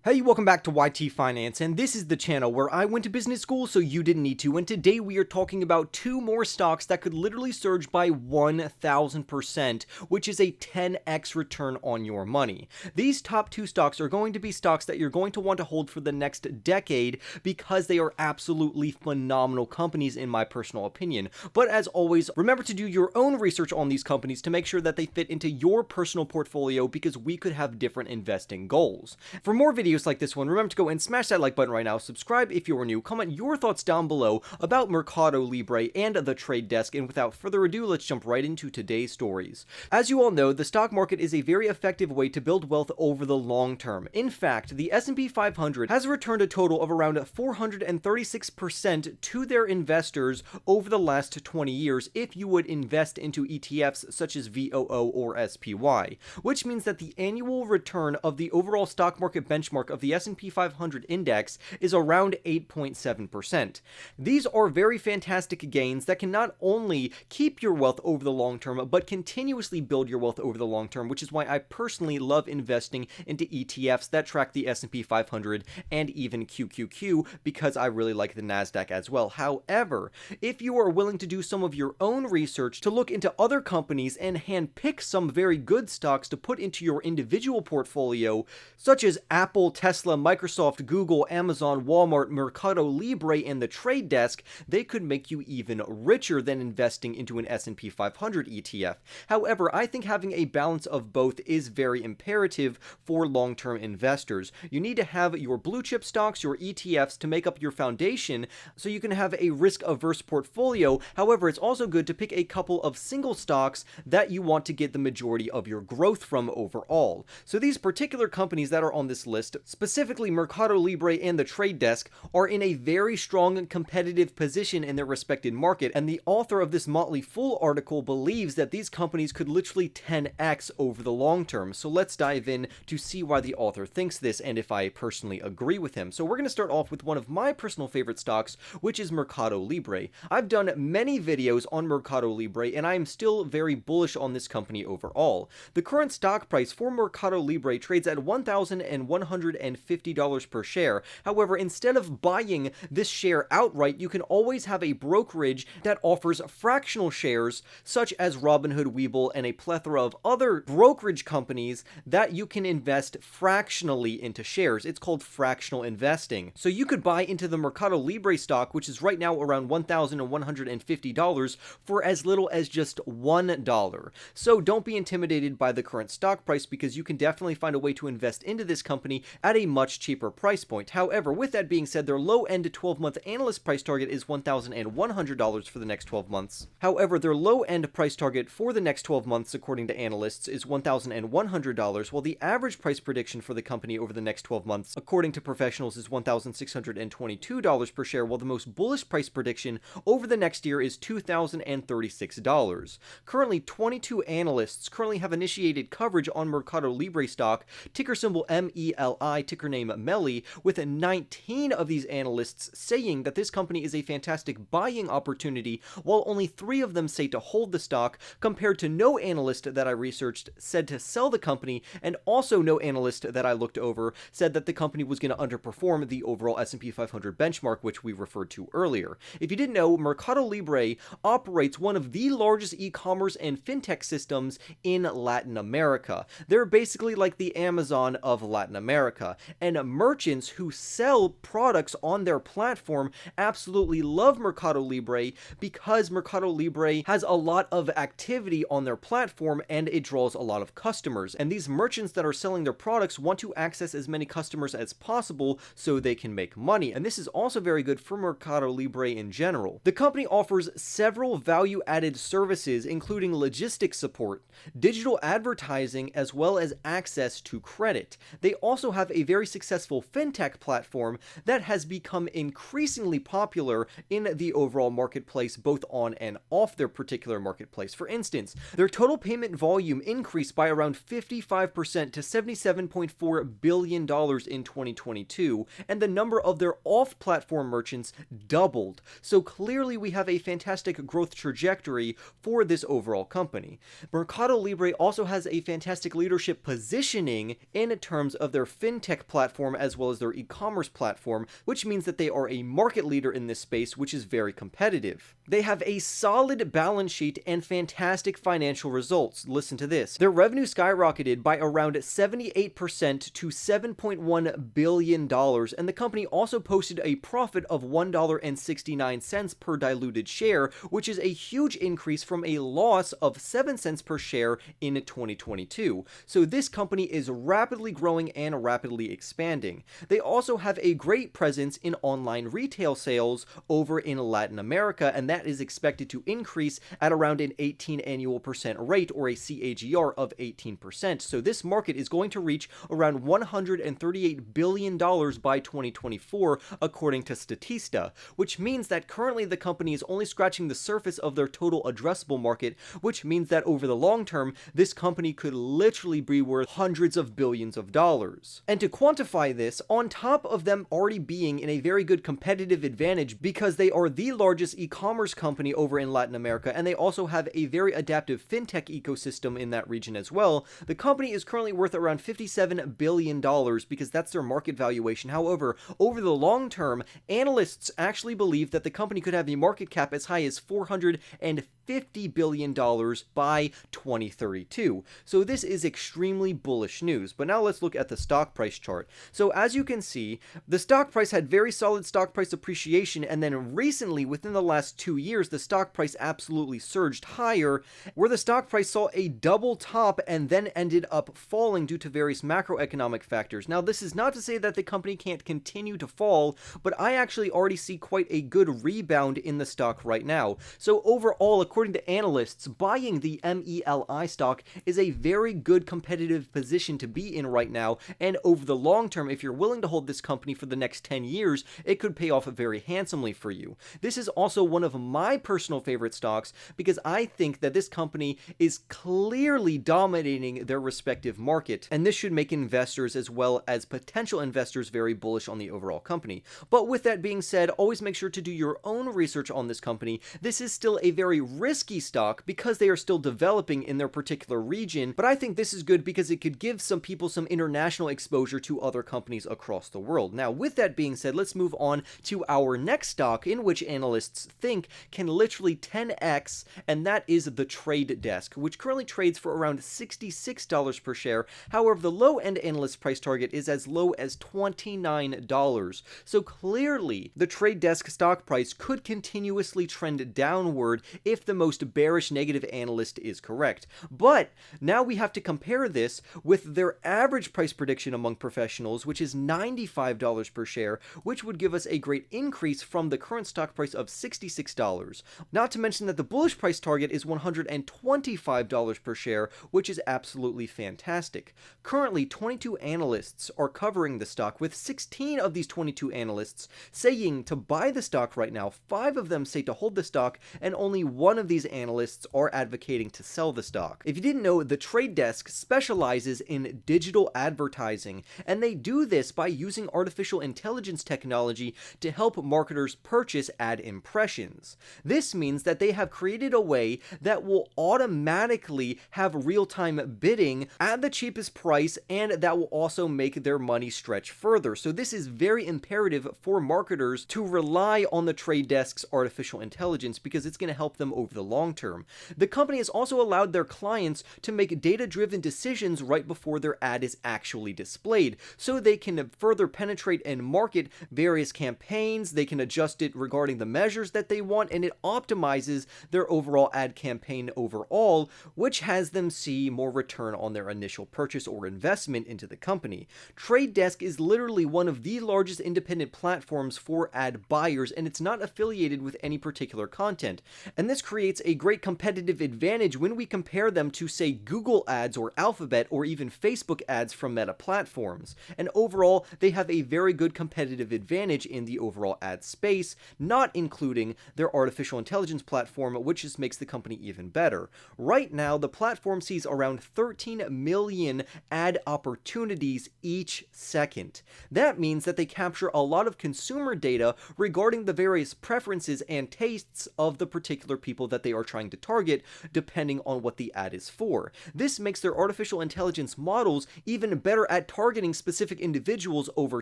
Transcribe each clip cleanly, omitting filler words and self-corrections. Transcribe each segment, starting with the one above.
Hey, welcome back to YT Finance, and this is the channel where I went to business school so you didn't need to, and today we are talking about two more stocks that could literally surge by 1,000%, which is a 10x return on your money. These top two stocks are going to be stocks that you're going to want to hold for the next decade because they are absolutely phenomenal companies in my personal opinion. But as always, remember to do your own research on these companies to make sure that they fit into your personal portfolio because we could have different investing goals. For more videos like this one, remember to go and smash that like button right now, subscribe if you are new, comment your thoughts down below about Mercado Libre and the trade desk, and without further ado, let's jump right into today's stories. As you all know, the stock market is a very effective way to build wealth over the long term. In fact, the S&P 500 has returned a total of around 436% to their investors over the last 20 years if you would invest into ETFs such as VOO or SPY, which means that the annual return of the overall stock market benchmark of the S&P 500 index is around 8.7%. These are very fantastic gains that can not only keep your wealth over the long term, but continuously build your wealth over the long term, which is why I personally love investing into ETFs that track the S&P 500 and even QQQ because I really like the NASDAQ as well. However, if you are willing to do some of your own research to look into other companies and handpick some very good stocks to put into your individual portfolio, such as Apple, Tesla, Microsoft, Google, Amazon, Walmart, Mercado Libre, and the trade desk, they could make you even richer than investing into an S&P 500 ETF. However, I think having a balance of both is very imperative for long-term investors. You need to have your blue chip stocks, your ETFs to make up your foundation so you can have a risk-averse portfolio. However, it's also good to pick a couple of single stocks that you want to get the majority of your growth from overall. So these particular companies that are on this list, specifically Mercado Libre and the trade desk, are in a very strong and competitive position in their respected market, and the author of this Motley Fool article believes that these companies could literally 10x over the long term. So let's dive in to see why the author thinks this and if I personally agree with him. So we're going to start off with one of my personal favorite stocks, which is Mercado Libre. I've done many videos on Mercado Libre and I am still very bullish on this company overall. The current stock price for Mercado Libre trades at $1,150 per share. However, instead of buying this share outright, you can always have a brokerage that offers fractional shares such as Robinhood, Webull, and a plethora of other brokerage companies that you can invest fractionally into shares. It's called fractional investing. So you could buy into the Mercado Libre stock, which is right now around $1,150 for as little as just $1. So don't be intimidated by the current stock price because you can definitely find a way to invest into this company at a much cheaper price point. However, with that being said, their low-end 12-month analyst price target is $1,100 for the next 12 months. However, their low-end price target for the next 12 months, according to analysts, is $1,100, while the average price prediction for the company over the next 12 months, according to professionals, is $1,622 per share, while the most bullish price prediction over the next year is $2,036. Currently, 22 analysts have initiated coverage on Mercado Libre stock, ticker symbol MELI, ticker name MELI, with 19 of these analysts saying that this company is a fantastic buying opportunity, while only 3 of them say to hold the stock, compared to no analyst that I researched said to sell the company, and also no analyst that I looked over said that the company was going to underperform the overall S&P 500 benchmark, which we referred to earlier. If you didn't know, Mercado Libre operates one of the largest e-commerce and fintech systems in Latin America. They're basically like the Amazon of Latin America, and merchants who sell products on their platform absolutely love Mercado Libre because Mercado Libre has a lot of activity on their platform and it draws a lot of customers, and these merchants that are selling their products want to access as many customers as possible so they can make money, and this is also very good for Mercado Libre in general. The company offers several value-added services including logistics support, digital advertising, as well as access to credit. They also have a very successful fintech platform that has become increasingly popular in the overall marketplace, both on and off their particular marketplace. For instance, their total payment volume increased by around 55% to $77.4 billion in 2022, and the number of their off-platform merchants doubled. So clearly we have a fantastic growth trajectory for this overall company. Mercado Libre also has a fantastic leadership positioning in terms of their fintech fintech platform as well as their e-commerce platform, which means that they are a market leader in this space, which is very competitive. They have a solid balance sheet and fantastic financial results. Listen to this. Their revenue skyrocketed by around 78% to $7.1 billion, and the company also posted a profit of $1.69 per diluted share, which is a huge increase from a loss of 7 cents per share in 2022. So this company is rapidly growing and rapidly expanding. They also have a great presence in online retail sales over in Latin America, and that is expected to increase at around an 18 annual percent rate, or a CAGR of 18%. So this market is going to reach around $138 billion by 2024, according to Statista, which means that currently the company is only scratching the surface of their total addressable market, which means that over the long term, this company could literally be worth hundreds of billions of dollars. And to quantify this, on top of them already being in a very good competitive advantage because they are the largest e-commerce company over in Latin America, and they also have a very adaptive fintech ecosystem in that region as well, the company is currently worth around $57 billion because that's their market valuation. However, over the long term, analysts actually believe that the company could have a market cap as high as $450 billion by 2032. So this is extremely bullish news. But now let's look at the stock price chart. So as you can see, the stock price had very solid stock price appreciation, and then recently, within the last 2 years, the stock price absolutely surged higher, where the stock price saw a double top and then ended up falling due to various macroeconomic factors. Now, this is not to say that the company can't continue to fall, but I actually already see quite a good rebound in the stock right now. So overall, according to analysts, buying the MELI stock is a very good competitive position to be in right now, and over the long term, if you're willing to hold this company for the next 10 years, it could pay off very handsomely for you. This is also one of my personal favorite stocks because I think that this company is clearly dominating their respective market, and this should make investors as well as potential investors very bullish on the overall company. But with that being said, always make sure to do your own research on this company. This is still a very risky stock because they are still developing in their particular region, but I think this is good because it could give some people some international exposure to other companies across the world. Now, with that being said, let's move on to our next stock in which analysts think can literally 10x, and that is the Trade Desk, which currently trades for around $66 per share. However, the low-end analyst price target is as low as $29. So clearly, the Trade Desk stock price could continuously trend downward if the most bearish negative analyst is correct. But now we have to compare this with their average price prediction among professionals, which is $95 per share, which would give us a great increase from the current stock price of $66. Not to mention that the bullish price target is $125 per share, which is absolutely fantastic. Currently, 22 analysts are covering the stock, with 16 of these 22 analysts saying to buy the stock right now. 5 of them say to hold the stock, and only 1 of these analysts are advocating to sell the stock. If you didn't know, the Trade Desk specializes in digital advertising, and they do this by using artificial intelligence technology to help marketers purchase ad impressions. This means that they have created a way that will automatically have real-time bidding at the cheapest price, and that will also make their money stretch further. So this is very imperative for marketers to rely on the Trade Desk's artificial intelligence because it's going to help them over the long term. The company has also allowed their clients to make data-driven decisions right before their ad is actually displayed, so they can further penetrate and market various campaigns. They can adjust it regarding the measures that they want, and it optimizes their overall ad campaign overall, which has them see more return on their initial purchase or investment into the company. Trade Desk is literally one of the largest independent platforms for ad buyers, and it's not affiliated with any particular content. And this creates a great competitive advantage when we compare them to, say, Google ads or Alphabet or even Facebook ads from Meta platforms. And overall, they have a very good competitive advantage in the overall ad space, not including their artificial intelligence platform, which just makes the company even better. Right now, the platform sees around 13 million ad opportunities each second. That means that they capture a lot of consumer data regarding the various preferences and tastes of the particular people people that they are trying to target, depending on what the ad is for. This makes their artificial intelligence models even better at targeting specific individuals over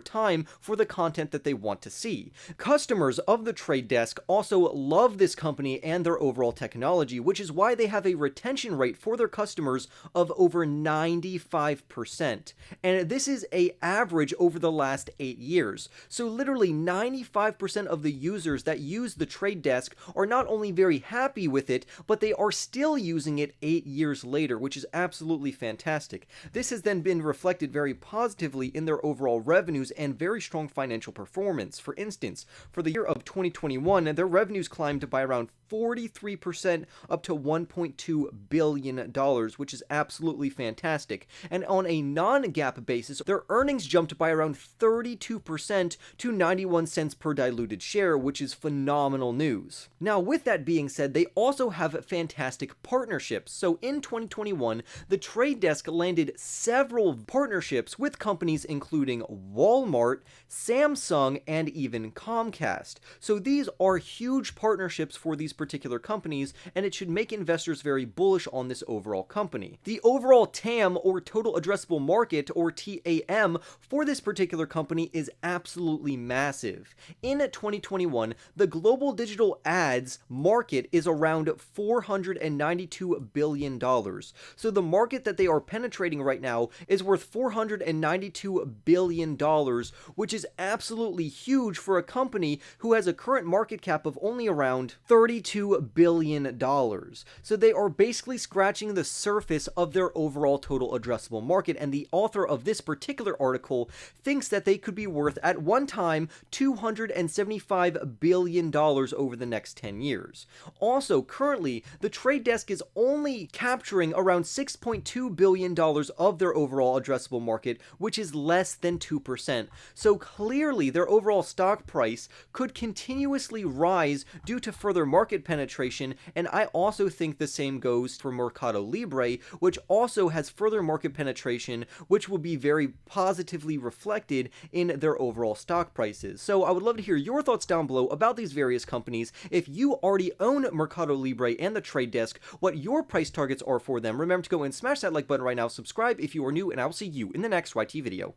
time for the content that they want to see. Customers of the Trade Desk also love this company and their overall technology, which is why they have a retention rate for their customers of over 95%. And this is an average over the last 8 years. So literally 95% of the users that use the Trade Desk are not only very happy with it, but they are still using it 8 years later, which is absolutely fantastic. This has then been reflected very positively in their overall revenues and very strong financial performance. For instance, for the year of 2021, their revenues climbed by around 43% up to $1.2 billion, which is absolutely fantastic. And on a non-GAAP basis, their earnings jumped by around 32% to 91 cents per diluted share, which is phenomenal news. Now, with that being said, they also have fantastic partnerships. So in 2021, the Trade Desk landed several partnerships with companies including Walmart, Samsung, and even Comcast. So these are huge partnerships for these particular companies, and it should make investors very bullish on this overall company. The overall TAM, or total addressable market, or TAM, for this particular company is absolutely massive. In 2021, the global digital ads market is around $492 billion. So the market that they are penetrating right now is worth $492 billion, which is absolutely huge for a company who has a current market cap of only around $32 billion. So they are basically scratching the surface of their overall total addressable market, and the author of this particular article thinks that they could be worth at one time $275 billion over the next 10 years. Also, currently, the Trade Desk is only capturing around $6.2 billion of their overall addressable market, which is less than 2%. So clearly, their overall stock price could continuously rise due to further market penetration, and I also think the same goes for Mercado Libre, which also has further market penetration, which will be very positively reflected in their overall stock prices. So I would love to hear your thoughts down below about these various companies. If you already own Mercado Libre and the Trade Desk, what your price targets are for them. Remember to go and smash that like button right now, subscribe if you are new, and I will see you in the next YT video.